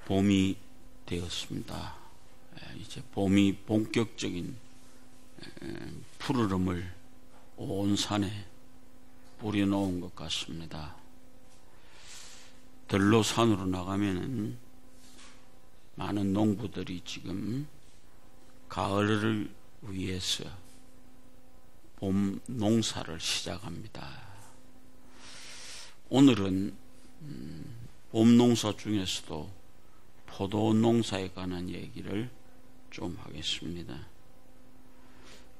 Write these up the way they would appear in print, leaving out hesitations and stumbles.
봄이 되었습니다. 이제 봄이 본격적인 푸르름을 온 산에 뿌려놓은 것 같습니다. 들로 산으로 나가면은 많은 농부들이 지금 가을을 위해서 봄 농사를 시작합니다. 오늘은 봄 농사 중에서도 포도 농사에 관한 얘기를 좀 하겠습니다.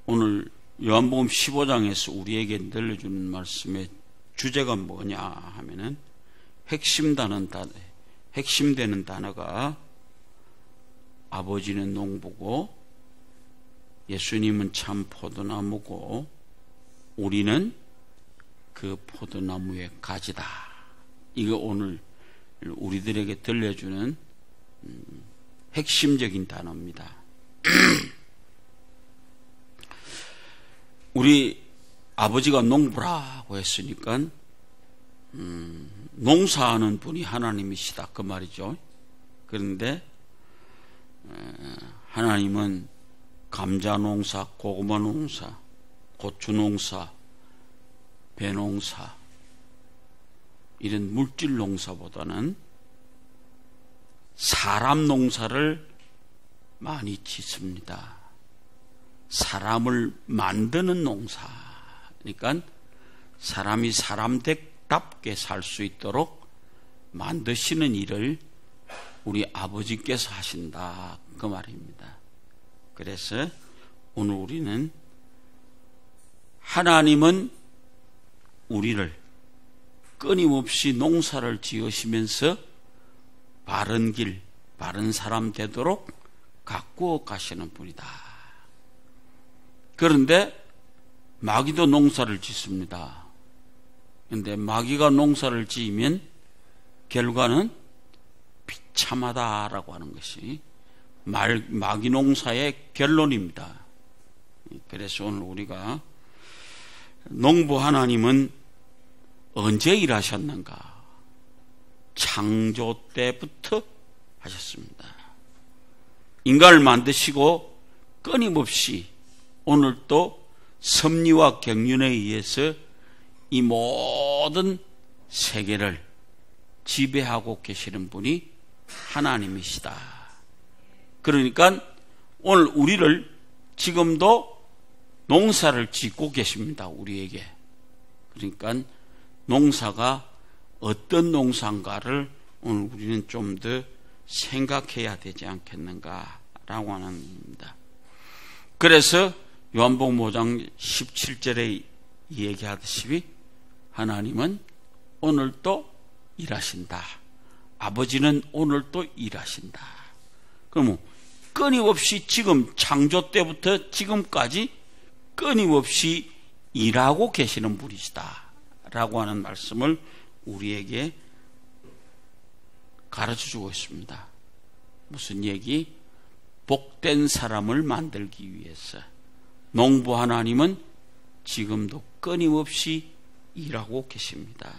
오늘 요한복음 15장에서 우리에게 들려주는 말씀의 주제가 뭐냐 하면은 핵심되는 단어가 아버지는 농부고 예수님은 참 포도나무고 우리는 그 포도나무의 가지다. 이거 오늘 우리들에게 들려주는 핵심적인 단어입니다. 우리 아버지가 농부라고 했으니까 농사하는 분이 하나님이시다 그 말이죠. 그런데 하나님은 감자 농사, 고구마 농사, 고추 농사, 배 농사 이런 물질 농사보다는 사람 농사를 많이 짓습니다. 사람을 만드는 농사. 그러니까 사람이 사람답게 살 수 있도록 만드시는 일을 우리 아버지께서 하신다 그 말입니다. 그래서 오늘 우리는 하나님은 우리를 끊임없이 농사를 지으시면서 바른 길, 바른 사람 되도록 가꾸어 가시는 분이다. 그런데 마귀도 농사를 짓습니다. 그런데 마귀가 농사를 지으면 결과는 비참하다라고 하는 것이 마귀 농사의 결론입니다. 그래서 오늘 우리가 농부 하나님은 언제 일하셨는가? 창조 때부터 하셨습니다. 인간을 만드시고 끊임없이 오늘도 섭리와 경륜에 의해서 이 모든 세계를 지배하고 계시는 분이 하나님이시다. 그러니까 오늘 우리를 지금도 농사를 짓고 계십니다. 우리에게. 그러니까 농사가 어떤 농사인가를 오늘 우리는 좀 더 생각해야 되지 않겠는가라고 하는 겁니다. 그래서 요한복음 5장 17절에 얘기하듯이 하나님은 오늘도 일하신다. 아버지는 오늘도 일하신다. 그러면 끊임없이 지금 창조 때부터 지금까지 끊임없이 일하고 계시는 분이시다 라고 하는 말씀을 우리에게 가르쳐주고 있습니다. 무슨 얘기? 복된 사람을 만들기 위해서 농부 하나님은 지금도 끊임없이 일하고 계십니다.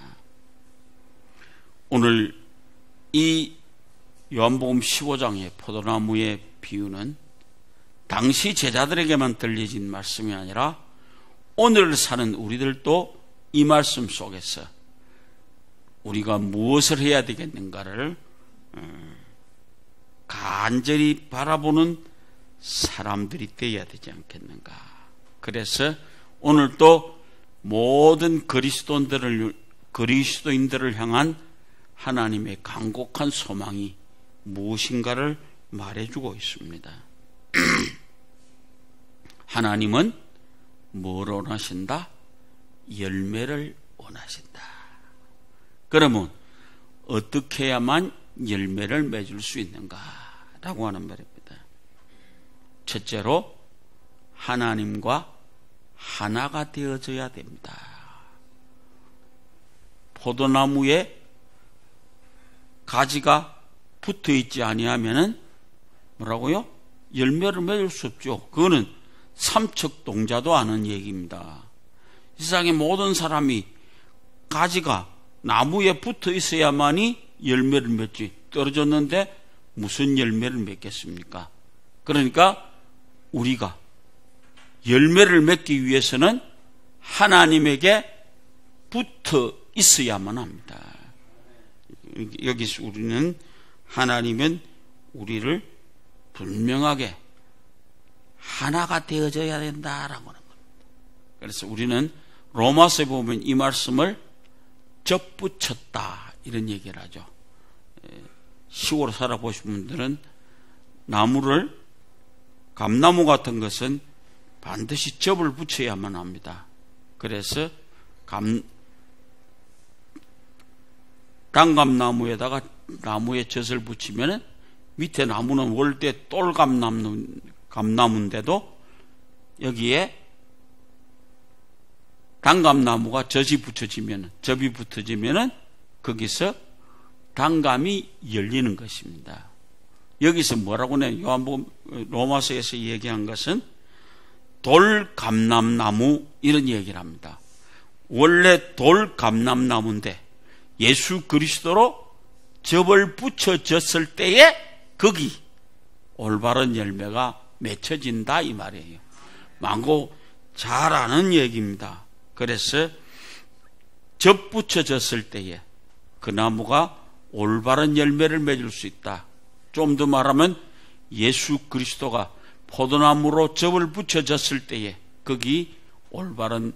오늘 이 요한복음 15장의 포도나무의 비유는 당시 제자들에게만 들려진 말씀이 아니라 오늘 사는 우리들도 이 말씀 속에서 우리가 무엇을 해야 되겠는가를 간절히 바라보는 사람들이 되어야 되지 않겠는가. 그래서 오늘도 모든 그리스도인들을 향한 하나님의 간곡한 소망이 무엇인가를 말해주고 있습니다. 하나님은 뭘 원하신다? 열매를 원하신다. 그러면 어떻게 해야만 열매를 맺을 수 있는가라고 하는 말입니다. 첫째로 하나님과 하나가 되어져야 됩니다. 포도나무에 가지가 붙어 있지 아니하면은 뭐라고요? 열매를 맺을 수 없죠. 그거는 삼척동자도 아는 얘기입니다. 세상의 모든 사람이 가지가 나무에 붙어 있어야만이 열매를 맺지. 떨어졌는데 무슨 열매를 맺겠습니까? 그러니까 우리가 열매를 맺기 위해서는 하나님에게 붙어 있어야만 합니다. 여기서 우리는 하나님은 우리를 분명하게 하나가 되어져야 된다라고 하는 겁니다. 그래서 우리는 로마서에 보면 이 말씀을 접붙였다 이런 얘기를 하죠. 시골에 살아보신 분들은 나무를, 감나무 같은 것은 반드시 접을 붙여야만 합니다. 그래서 단감나무에다가 나무에 젖을 붙이면 밑에 나무는 월대 똘감나무인데도 여기에 단감나무가 접이 붙어지면 거기서 단감이 열리는 것입니다. 여기서 뭐라고 해요? 요한복음 로마서에서 얘기한 것은 돌감람나무 이런 얘기를 합니다. 원래 돌감람나무인데 예수 그리스도로 접을 붙여졌을 때에 거기 올바른 열매가 맺혀진다 이 말이에요. 많고 잘 아는 얘기입니다. 그래서 접 붙여졌을 때에 그 나무가 올바른 열매를 맺을 수 있다. 좀 더 말하면 예수 그리스도가 포도나무로 접을 붙여졌을 때에 거기 올바른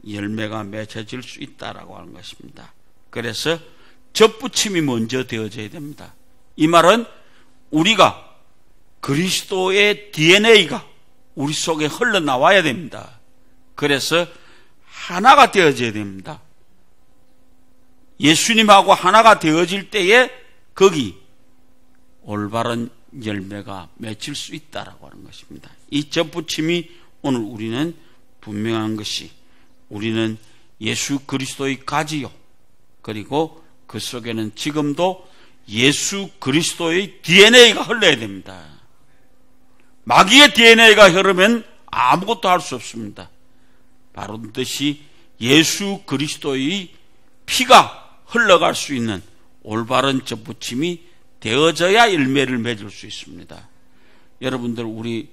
열매가 맺혀질 수 있다라고 하는 것입니다. 그래서 접붙임이 먼저 되어져야 됩니다. 이 말은 우리가 그리스도의 DNA가 우리 속에 흘러나와야 됩니다. 그래서 하나가 되어져야 됩니다. 예수님하고 하나가 되어질 때에 거기 올바른 열매가 맺힐 수 있다라고 하는 것입니다. 이 접붙임이 오늘 우리는 분명한 것이 우리는 예수 그리스도의 가지요. 그리고 그 속에는 지금도 예수 그리스도의 DNA가 흘러야 됩니다. 마귀의 DNA가 흐르면 아무것도 할 수 없습니다. 바로 그것이 예수 그리스도의 피가 흘러갈 수 있는 올바른 접붙임이 되어져야 열매를 맺을 수 있습니다. 여러분들 우리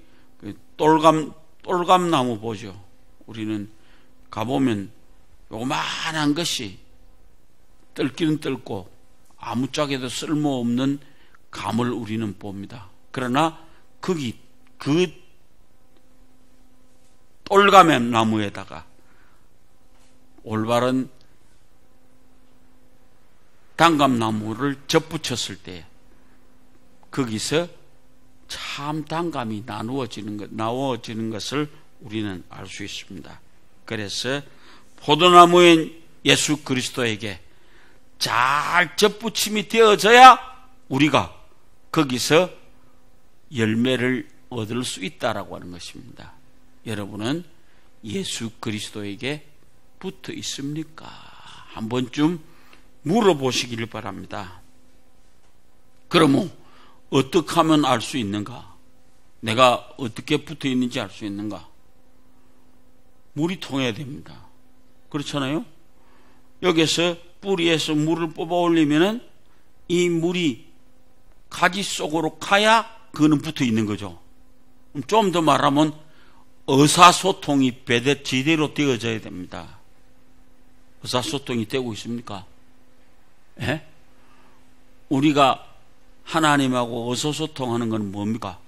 똘감나무 보죠. 우리는 가보면 요만한 것이 뜰기는 뜰고 아무짝에도 쓸모없는 감을 우리는 봅니다. 그러나 거기 그 똘감의 나무에다가 올바른 단감나무를 접붙였을 때 거기서 참 단감이 나누어지는 것을 우리는 알 수 있습니다. 그래서 포도나무인 예수 그리스도에게 잘 접붙임이 되어져야 우리가 거기서 열매를 얻을 수 있다라고 하는 것입니다. 여러분은 예수 그리스도에게 붙어 있습니까? 한 번쯤 물어보시길 바랍니다. 그러면 어떻게 하면 알 수 있는가? 내가 어떻게 붙어 있는지 알 수 있는가? 물이 통해야 됩니다. 그렇잖아요? 여기서 뿌리에서 물을 뽑아 올리면은 이 물이 가지 속으로 가야 그거는 붙어 있는 거죠. 좀 더 말하면 의사소통이 제대로 되어져야 됩니다. 의사소통이 되고 있습니까? 예? 우리가 하나님하고 의사소통하는 건 뭡니까?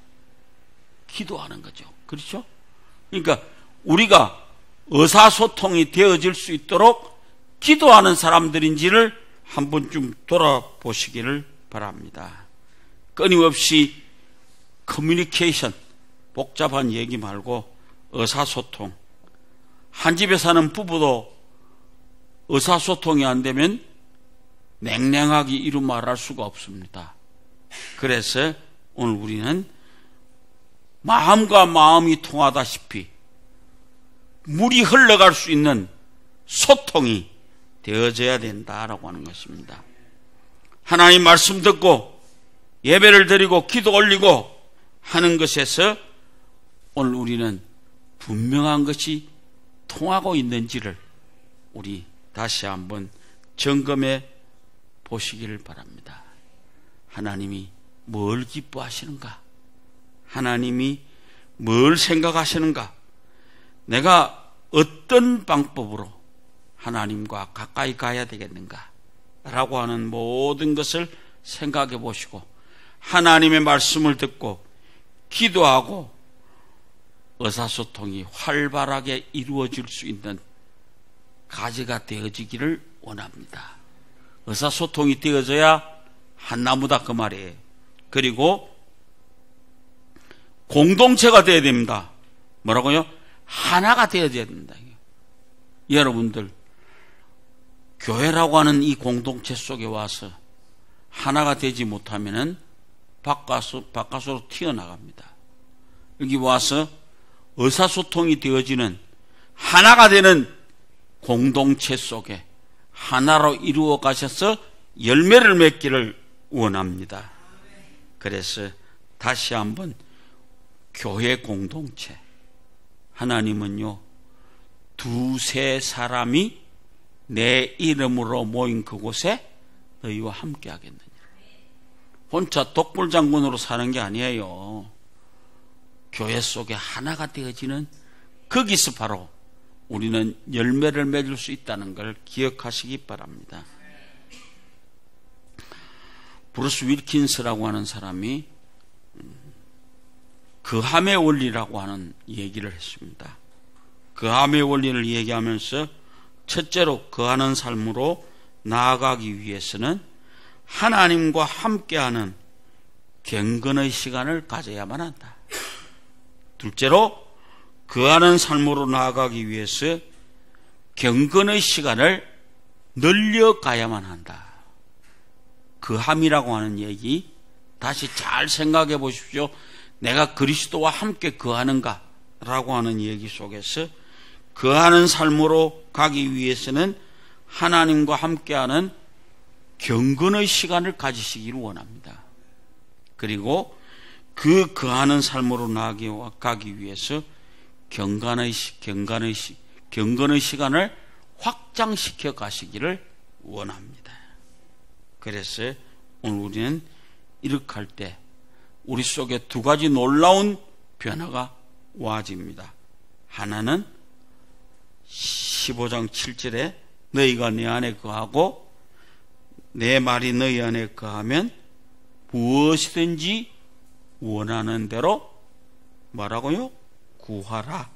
기도하는 거죠. 그렇죠? 그러니까 우리가 의사소통이 되어질 수 있도록 기도하는 사람들인지를 한 번쯤 돌아보시기를 바랍니다. 끊임없이 커뮤니케이션, 복잡한 얘기 말고 의사소통. 한 집에 사는 부부도 의사소통이 안 되면 냉랭하게 이루 말할 수가 없습니다. 그래서 오늘 우리는 마음과 마음이 통하다시피 물이 흘러갈 수 있는 소통이 되어져야 된다라고 하는 것입니다. 하나님 말씀 듣고 예배를 드리고 기도 올리고 하는 것에서 오늘 우리는 분명한 것이 통하고 있는지를 우리 다시 한번 점검해 보시기를 바랍니다. 하나님이 뭘 기뻐하시는가? 하나님이 뭘 생각하시는가? 내가 어떤 방법으로 하나님과 가까이 가야 되겠는가? 라고 하는 모든 것을 생각해 보시고 하나님의 말씀을 듣고 기도하고 의사소통이 활발하게 이루어질 수 있는 가지가 되어지기를 원합니다. 의사소통이 되어져야 한 나무다 그 말이에요. 그리고 공동체가 되어야 됩니다. 뭐라고요? 하나가 되어져야 된다. 여러분들 교회라고 하는 이 공동체 속에 와서 하나가 되지 못하면은 바깥으로 튀어나갑니다. 여기 와서 의사소통이 되어지는 하나가 되는 공동체 속에 하나로 이루어 가셔서 열매를 맺기를 원합니다. 그래서 다시 한번 교회 공동체, 하나님은요 두세 사람이 내 이름으로 모인 그곳에 너희와 함께 하겠느냐. 혼자 독불장군으로 사는 게 아니에요. 교회 속에 하나가 되어지는 거기서 바로 우리는 열매를 맺을 수 있다는 걸 기억하시기 바랍니다. 브루스 윌킨스라고 하는 사람이 그함의 원리라고 하는 얘기를 했습니다. 그함의 원리를 얘기하면서 첫째로 거하는 삶으로 나아가기 위해서는 하나님과 함께하는 경건의 시간을 가져야만 한다. 둘째로 거하는 삶으로 나아가기 위해서 경건의 시간을 늘려가야만 한다. 거함이라고 하는 얘기 다시 잘 생각해 보십시오. 내가 그리스도와 함께 거하는가? 라고 하는 얘기 속에서 거하는 삶으로 가기 위해서는 하나님과 함께하는 경건의 시간을 가지시기를 원합니다. 그리고 그 거하는 삶으로 나아가기 위해서 경건의 시간을 확장시켜 가시기를 원합니다. 그래서 오늘 우리는 이렇게 할 때 우리 속에 두 가지 놀라운 변화가 와집니다. 하나는 15장 7절에 너희가 내 안에 거하고 내 말이 너희 안에 거하면 무엇이든지 원하는 대로 뭐라고요? 구하라.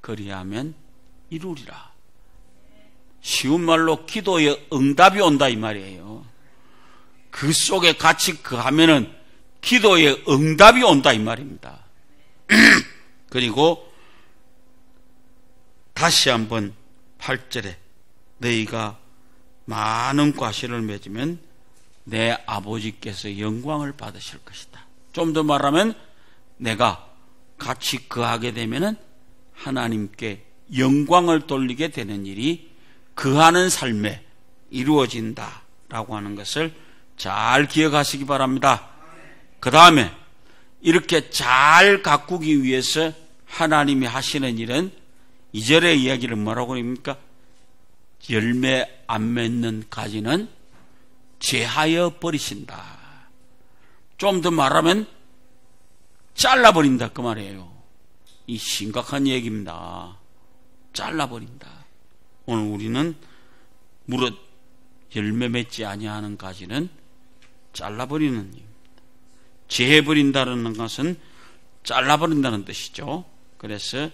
그리하면 이루리라. 쉬운 말로 기도에 응답이 온다 이 말이에요. 그 속에 같이 거하면은 기도에 응답이 온다 이 말입니다. 그리고 다시 한번 8절에 너희가 많은 과실을 맺으면 내 아버지께서 영광을 받으실 것이다. 좀 더 말하면 내가 같이 거하게 되면은 하나님께 영광을 돌리게 되는 일이 거하는 삶에 이루어진다라고 하는 것을 잘 기억하시기 바랍니다. 그 다음에 이렇게 잘 가꾸기 위해서 하나님이 하시는 일은 2절의 이야기를 뭐라고 합니까? 열매 안 맺는 가지는 제하여 버리신다. 좀 더 말하면 잘라버린다 그 말이에요. 이 심각한 얘기입니다. 잘라버린다. 오늘 우리는 무릇 열매 맺지 아니하는 가지는 잘라버리는 일입니다. 제해버린다는 것은 잘라버린다는 뜻이죠. 그래서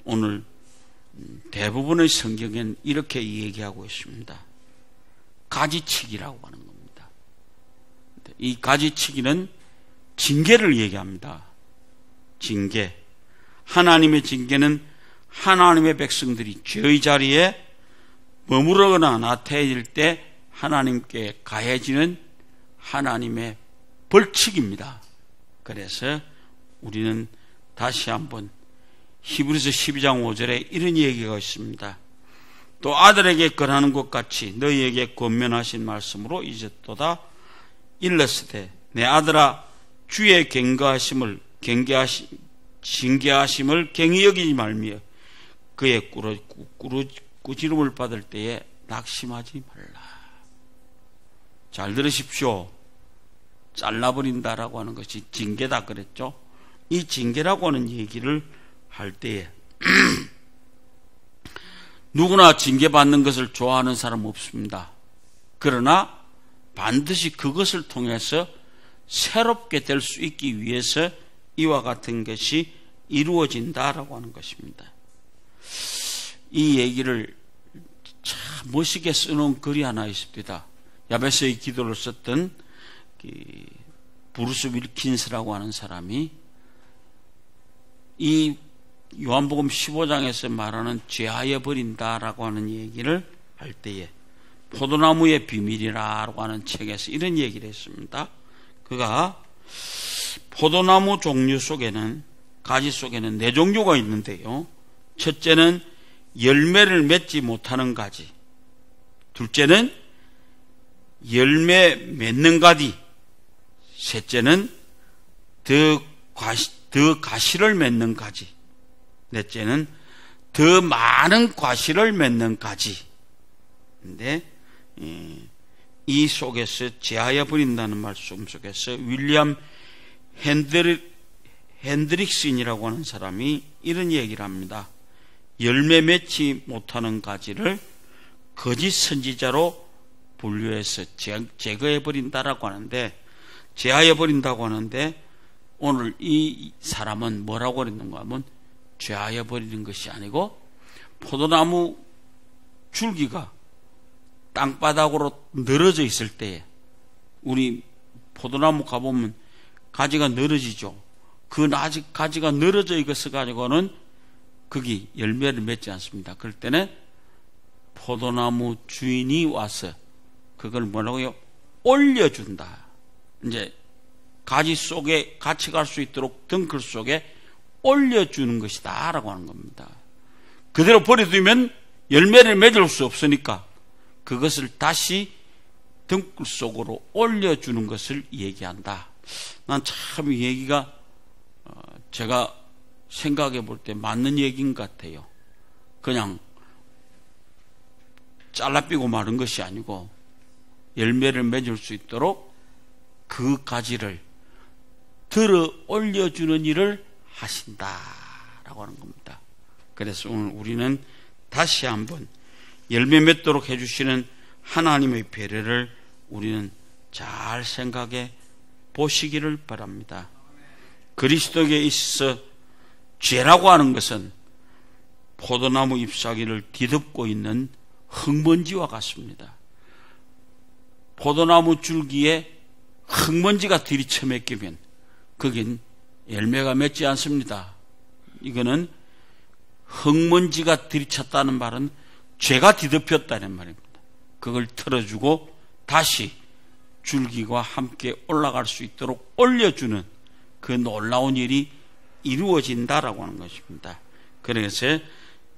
오늘 대부분의 성경엔 이렇게 얘기하고 있습니다. 가지치기라고 하는 겁니다. 이 가지치기는 징계를 얘기합니다. 징계. 하나님의 징계는 하나님의 백성들이 죄의 자리에 머무르거나 나태해질 때 하나님께 가해지는 하나님의 벌칙입니다. 그래서 우리는 다시 한번 히브리서 12장 5절에 이런 얘기가 있습니다. 또 아들에게 권하는 것 같이 너희에게 권면하신 말씀으로 이제또다 일렀으되 내 아들아 주의 징계하심을 경히 여기지 말며 그의 꾸지름을 받을 때에 낙심하지 말라. 잘 들으십시오. 잘라버린다라고 하는 것이 징계다 그랬죠. 이 징계라고 하는 얘기를 할 때에 누구나 징계받는 것을 좋아하는 사람 없습니다. 그러나 반드시 그것을 통해서 새롭게 될 수 있기 위해서 이와 같은 것이 이루어진다라고 하는 것입니다. 이 얘기를 참 멋있게 써놓은 글이 하나 있습니다. 야베스의 기도를 썼던 브루스 윌킨스라고 하는 사람이 이 요한복음 15장에서 말하는 죄하여 버린다라고 하는 얘기를 할 때에 포도나무의 비밀이라고 하는 책에서 이런 얘기를 했습니다. 그가 포도나무 종류 속에는, 가지 속에는 4종류가 있는데요. 첫째는 열매를 맺지 못하는 가지, 둘째는 열매 맺는 가지, 셋째는 더 가시를 맺는 가지, 넷째는 더 많은 과실을 맺는 가지. 근데 이 속에서 제하여 버린다는 말씀 속에서 윌리엄 핸드릭슨이라고 하는 사람이 이런 얘기를 합니다. 열매 맺지 못하는 가지를 거짓 선지자로 분류해서 제거해 버린다라고 하는데, 제하여 버린다고 하는데, 오늘 이 사람은 뭐라고 그랬는가 하면 죄하여 버리는 것이 아니고, 포도나무 줄기가 땅바닥으로 늘어져 있을 때에, 우리 포도나무 가보면 가지가 늘어지죠. 그 가지가 늘어져 있어 가지고는 거기 열매를 맺지 않습니다. 그럴 때는 포도나무 주인이 와서 그걸 뭐라고요? 올려준다. 이제 가지 속에 같이 갈 수 있도록 덩굴 속에 올려주는 것이다 라고 하는 겁니다. 그대로 버려두면 열매를 맺을 수 없으니까 그것을 다시 덩굴 속으로 올려주는 것을 얘기한다. 난 참 이 얘기가 제가 생각해 볼 때 맞는 얘기인 것 같아요. 그냥 잘라삐고 마른 것이 아니고 열매를 맺을 수 있도록 그 가지를 들어 올려주는 일을 하신다라고 하는 겁니다. 그래서 오늘 우리는 다시 한번 열매 맺도록 해주시는 하나님의 배려를 우리는 잘 생각해 보시기를 바랍니다. 그리스도에 있어서 죄라고 하는 것은 포도나무 잎사귀를 뒤덮고 있는 흙먼지와 같습니다. 포도나무 줄기에 흙먼지가 들이쳐맥히면 거긴 열매가 맺지 않습니다. 이거는 흙먼지가 들이쳤다는 말은 죄가 뒤덮였다는 말입니다. 그걸 털어주고 다시 줄기와 함께 올라갈 수 있도록 올려주는 그 놀라운 일이 이루어진다라고 하는 것입니다. 그래서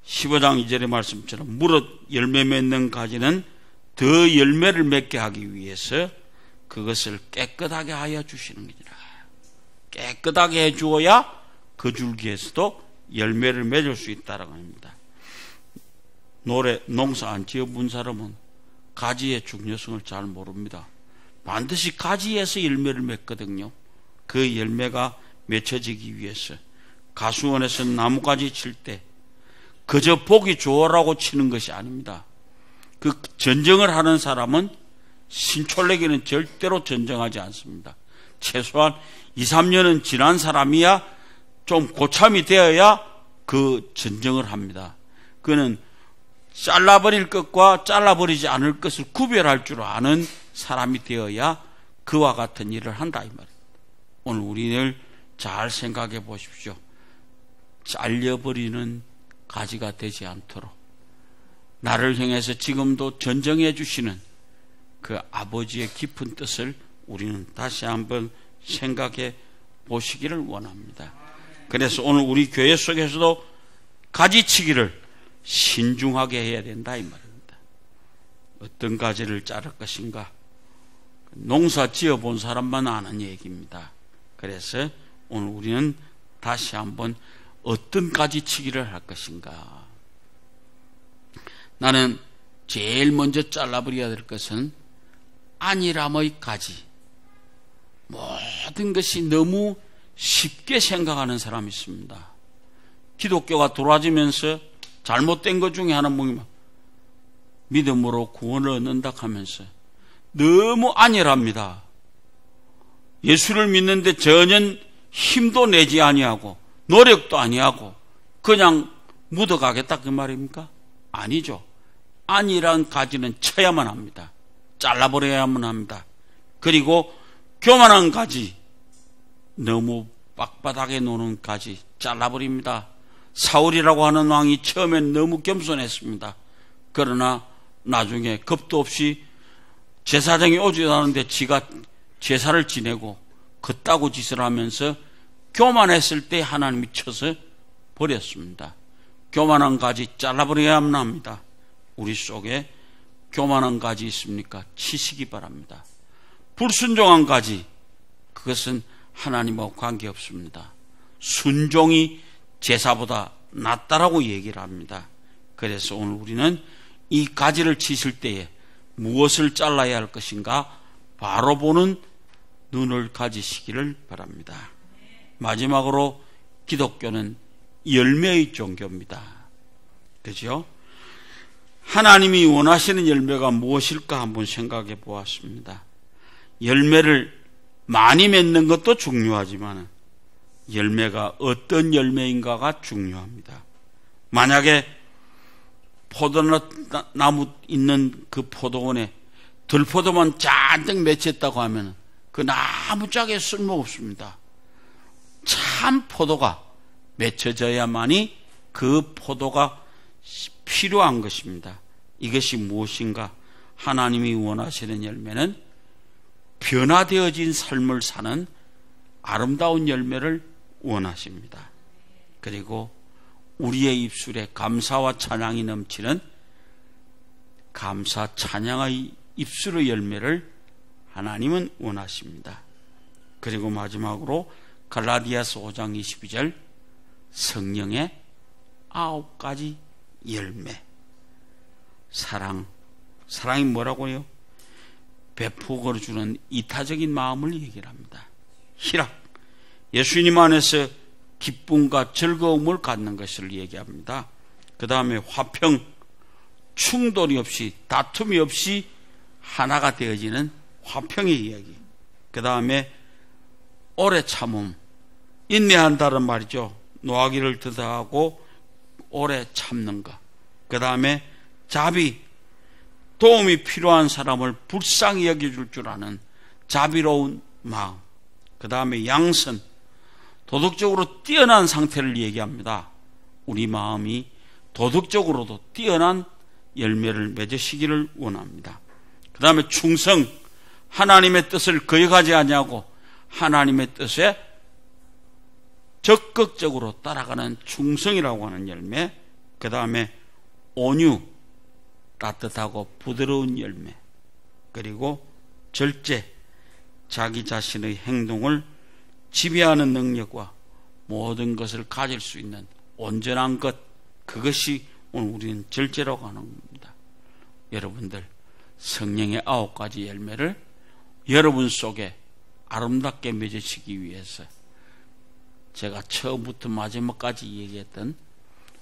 15장 2절의 말씀처럼 무릇 열매 맺는 가지는 더 열매를 맺게 하기 위해서 그것을 깨끗하게 하여 주시는 것이라. 깨끗하게 해 주어야 그 줄기에서도 열매를 맺을 수 있다라고 합니다. 농사 안 지어본 사람은 가지의 중요성을 잘 모릅니다. 반드시 가지에서 열매를 맺거든요. 그 열매가 맺혀지기 위해서 가수원에서 나무가지 칠 때 그저 보기 좋으라고 치는 것이 아닙니다. 그 전정을 하는 사람은 신촌내기는 절대로 전정하지 않습니다. 최소한 2, 3년은 지난 사람이야 좀 고참이 되어야 그 전정을 합니다. 그는 잘라버릴 것과 잘라버리지 않을 것을 구별할 줄 아는 사람이 되어야 그와 같은 일을 한다 이 말입니다. 오늘 우리를 잘 생각해 보십시오. 잘려버리는 가지가 되지 않도록 나를 향해서 지금도 전정해 주시는 그 아버지의 깊은 뜻을 우리는 다시 한번 생각해 보시기를 원합니다. 그래서 오늘 우리 교회 속에서도 가지치기를 신중하게 해야 된다 이 말입니다. 어떤 가지를 자를 것인가? 농사 지어본 사람만 아는 얘기입니다. 그래서 오늘 우리는 다시 한번 어떤 가지치기를 할 것인가? 나는 제일 먼저 잘라버려야 될 것은 안일함의 가지, 모든 것이 너무 쉽게 생각하는 사람이 있습니다. 기독교가 돌아지면서 잘못된 것 중에 하나 뭐냐면 믿음으로 구원을 얻는다 하면서 너무 안일합니다. 예수를 믿는데 전혀 힘도 내지 아니하고 노력도 아니하고 그냥 묻어가겠다 그 말입니까? 아니죠. 안일한 가지는 쳐야만 합니다. 잘라버려야만 합니다. 그리고 교만한 가지, 너무 빡빡하게 노는 가지 잘라버립니다. 사울이라고 하는 왕이 처음엔 너무 겸손했습니다. 그러나 나중에 겁도 없이 제사장이 오지도 않은데 지가 제사를 지내고 그따구 짓을 하면서 교만했을 때 하나님이 쳐서 버렸습니다. 교만한 가지 잘라버려야만 합니다. 우리 속에 교만한 가지 있습니까? 치시기 바랍니다. 불순종한 가지, 그것은 하나님하고 관계없습니다. 순종이 제사보다 낫다라고 얘기를 합니다. 그래서 오늘 우리는 이 가지를 치실 때에 무엇을 잘라야 할 것인가 바로 보는 눈을 가지시기를 바랍니다. 마지막으로 기독교는 열매의 종교입니다. 그죠? 하나님이 원하시는 열매가 무엇일까 한번 생각해 보았습니다. 열매를 많이 맺는 것도 중요하지만 열매가 어떤 열매인가가 중요합니다. 만약에 포도나무 있는 그 포도원에 들포도만 잔뜩 맺혔다고 하면 그 나무 짝에 쓸모없습니다. 참 포도가 맺혀져야만이 그 포도가 필요한 것입니다. 이것이 무엇인가? 하나님이 원하시는 열매는 변화되어진 삶을 사는 아름다운 열매를 원하십니다. 그리고 우리의 입술에 감사와 찬양이 넘치는 감사 찬양의 입술의 열매를 하나님은 원하십니다. 그리고 마지막으로 갈라디아서 5장 22절 성령의 9가지 열매. 사랑이 뭐라고요? 배포를 주는 이타적인 마음을 얘기를 합니다. 희락, 예수님 안에서 기쁨과 즐거움을 갖는 것을 얘기합니다. 그 다음에 화평, 충돌이 없이 다툼이 없이 하나가 되어지는 화평의 이야기. 그 다음에 오래 참음, 인내한다는 말이죠. 노하기를 드다하고 오래 참는 것. 그 다음에 자비, 도움이 필요한 사람을 불쌍히 여겨줄 줄 아는 자비로운 마음. 그 다음에 양선, 도덕적으로 뛰어난 상태를 얘기합니다. 우리 마음이 도덕적으로도 뛰어난 열매를 맺으시기를 원합니다. 그 다음에 충성, 하나님의 뜻을 거역하지 아니하고 하나님의 뜻에 적극적으로 따라가는 충성이라고 하는 열매. 그 다음에 온유, 따뜻하고 부드러운 열매. 그리고 절제, 자기 자신의 행동을 지배하는 능력과 모든 것을 가질 수 있는 온전한 것, 그것이 오늘 우리는 절제라고 하는 겁니다. 여러분들 성령의 9가지 열매를 여러분 속에 아름답게 맺으시기 위해서 제가 처음부터 마지막까지 얘기했던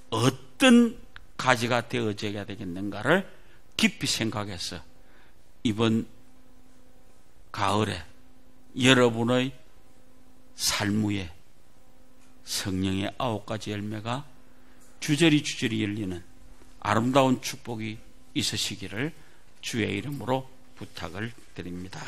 어떤 가지가 되어져야 되겠는가를 깊이 생각해서 이번 가을에 여러분의 삶 위에 성령의 9가지 열매가 주저리 열리는 아름다운 축복이 있으시기를 주의 이름으로 부탁을 드립니다.